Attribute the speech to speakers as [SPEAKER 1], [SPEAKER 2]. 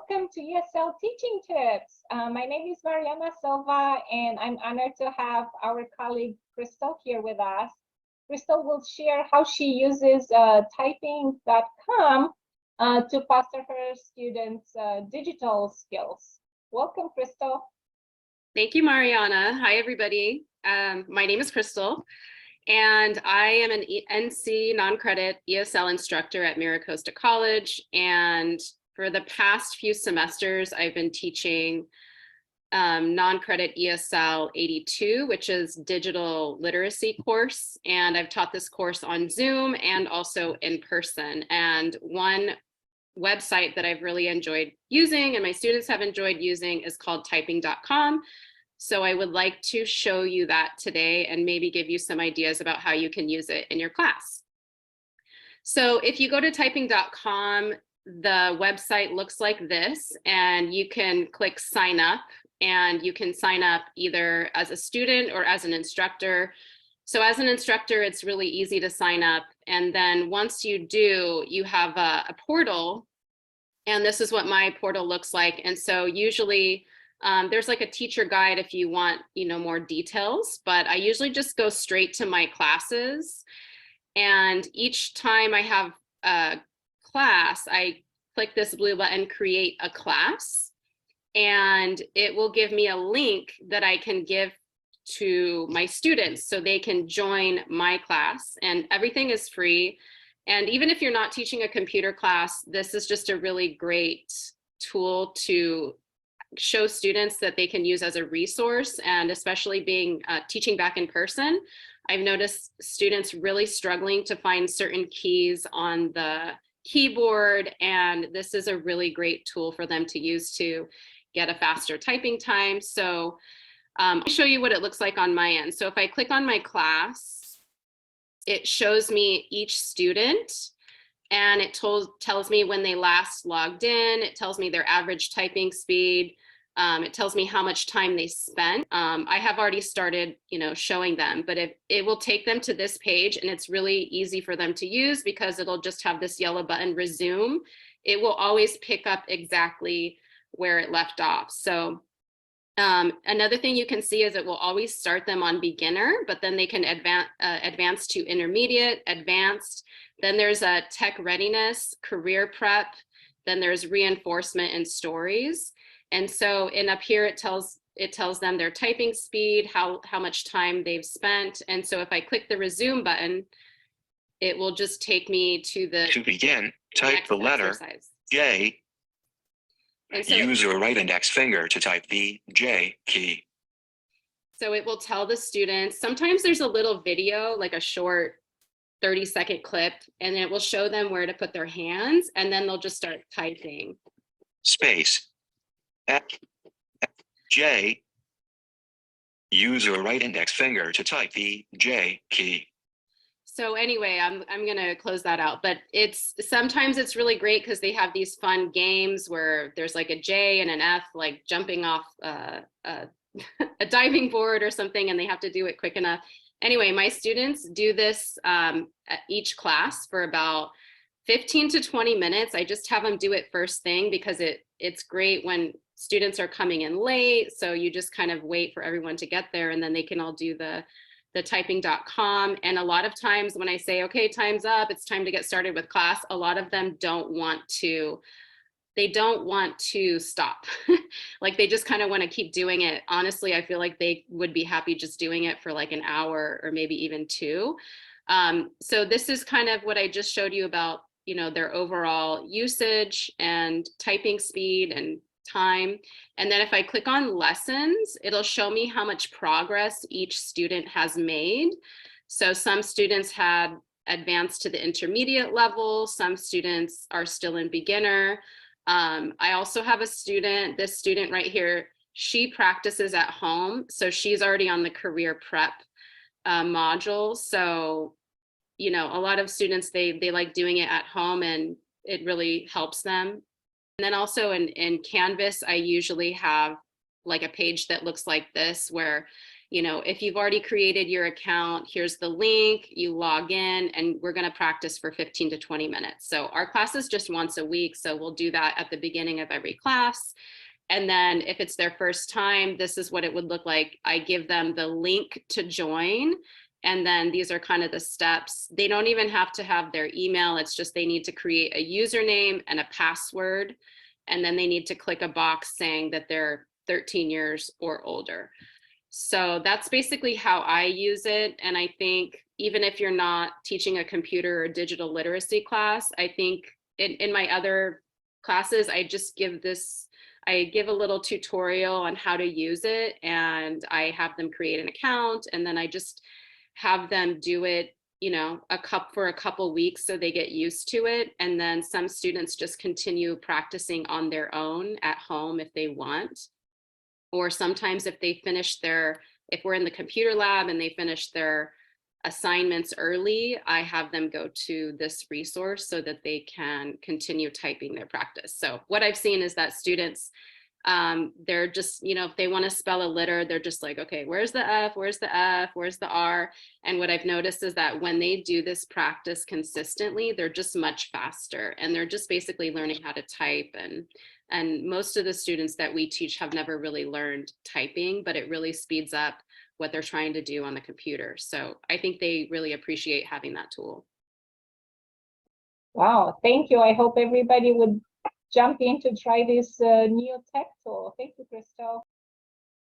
[SPEAKER 1] welcome to ESL Teaching Tips. My name is Mariana Silva, and I'm honored to have our colleague Crystal here with us. Crystal will share how she uses typing.com to foster her students' digital skills. Welcome, Crystal.
[SPEAKER 2] Thank you, Mariana. Hi, everybody. My name is Crystal, and I am an NC non-credit ESL instructor at MiraCosta College. And for the past few semesters, I've been teaching non-credit ESL 82, which is digital literacy course. And I've taught this course on Zoom and also in person. And one website that I've really enjoyed using and my students have enjoyed using is called typing.com. So I would like to show you that today and maybe give you some ideas about how you can use it in your class. So if you go to typing.com, the website looks like this, and you can click sign up, and you can sign up either as a student or as an instructor. So as an instructor, it's really easy to sign up. And then once you do, you have a portal, and this is what my portal looks like. And so usually there's like a teacher guide if you want, more details, but I usually just go straight to my classes. And each time I have a class, I click this blue button, create a class, and it will give me a link that I can give to my students so they can join my class, and everything is free. And even if you're not teaching a computer class, this is just a really great tool to show students that they can use as a resource. And especially being teaching back in person, I've noticed students really struggling to find certain keys on the keyboard, and this is a really great tool for them to use to get a faster typing time. So I'll show you what it looks like on my end. So if I click on my class, it shows me each student, and it tells me when they last logged in. It tells me their average typing speed. It tells me how much time they spent. I have already started, showing them, but it will take them to this page, and it's really easy for them to use because it'll just have this yellow button, resume. It will always pick up exactly where it left off. So another thing you can see is it will always start them on beginner, but then they can advance to intermediate, advanced. Then there's a tech readiness, career prep. Then there's reinforcement and stories. And so up here, it tells them their typing speed, how much time they've spent. And so if I click the resume button, it will just take me to
[SPEAKER 3] begin, type the letter
[SPEAKER 2] exercise.
[SPEAKER 3] J.
[SPEAKER 2] And so
[SPEAKER 3] Use your right index finger to type the J key.
[SPEAKER 2] So it will tell the students, sometimes there's a little video, like a short 30-second clip, and it will show them where to put their hands, and then they'll just start typing.
[SPEAKER 3] Space. F, J. Use your right index finger to type the J key.
[SPEAKER 2] So anyway, I'm gonna close that out, but sometimes it's really great because they have these fun games where there's like a J and an F, like jumping off a diving board or something, and they have to do it quick enough. Anyway, my students do this at each class for about 15 to 20 minutes. I just have them do it first thing because it's great when students are coming in late. So you just kind of wait for everyone to get there, and then they can all do the typing.com. And a lot of times when I say, okay, time's up, it's time to get started with class, a lot of them don't want to stop. Like they just kind of want to keep doing it. Honestly, I feel like they would be happy just doing it for like an hour or maybe even 2. So this is kind of what I just showed you about, their overall usage and typing speed and time. And then if I click on lessons, it'll show me how much progress each student has made. So some students had advanced to the intermediate level. Some students are still in beginner. I also have this student right here, she practices at home. So she's already on the career prep module. So, a lot of students, they like doing it at home, and it really helps them. And then also in Canvas, I usually have like a page that looks like this, where you know, if you've already created your account, here's the link, you log in, and we're going to practice for 15 to 20 minutes. So our class is just once a week. So we'll do that at the beginning of every class. And then if it's their first time, this is what it would look like. I give them the link to join. And then these are kind of the steps. They don't even have to have their email. It's just they need to create a username and a password. And then they need to click a box saying that they're 13 years or older. So that's basically how I use it. And I think even if you're not teaching a computer or digital literacy class, I think in my other classes, I just give I give a little tutorial on how to use it, and I have them create an account, and then I just have them do it, you know, for a couple weeks so they get used to it. And then some students just continue practicing on their own at home if they want. Or sometimes if we're in the computer lab and they finish their assignments early, I have them go to this resource so that they can continue typing their practice. So what I've seen is that students, they're just, you know, if they want to spell a letter, they're just like, okay, where's the F, where's the F, where's the R? And what I've noticed is that when they do this practice consistently, they're just much faster, and they're just basically learning how to type. And most of the students that we teach have never really learned typing, but it really speeds up what they're trying to do on the computer. So I think they really appreciate having that tool.
[SPEAKER 1] Wow, thank you. I hope everybody would jump in to try this new tech tool. Thank you, Crystal.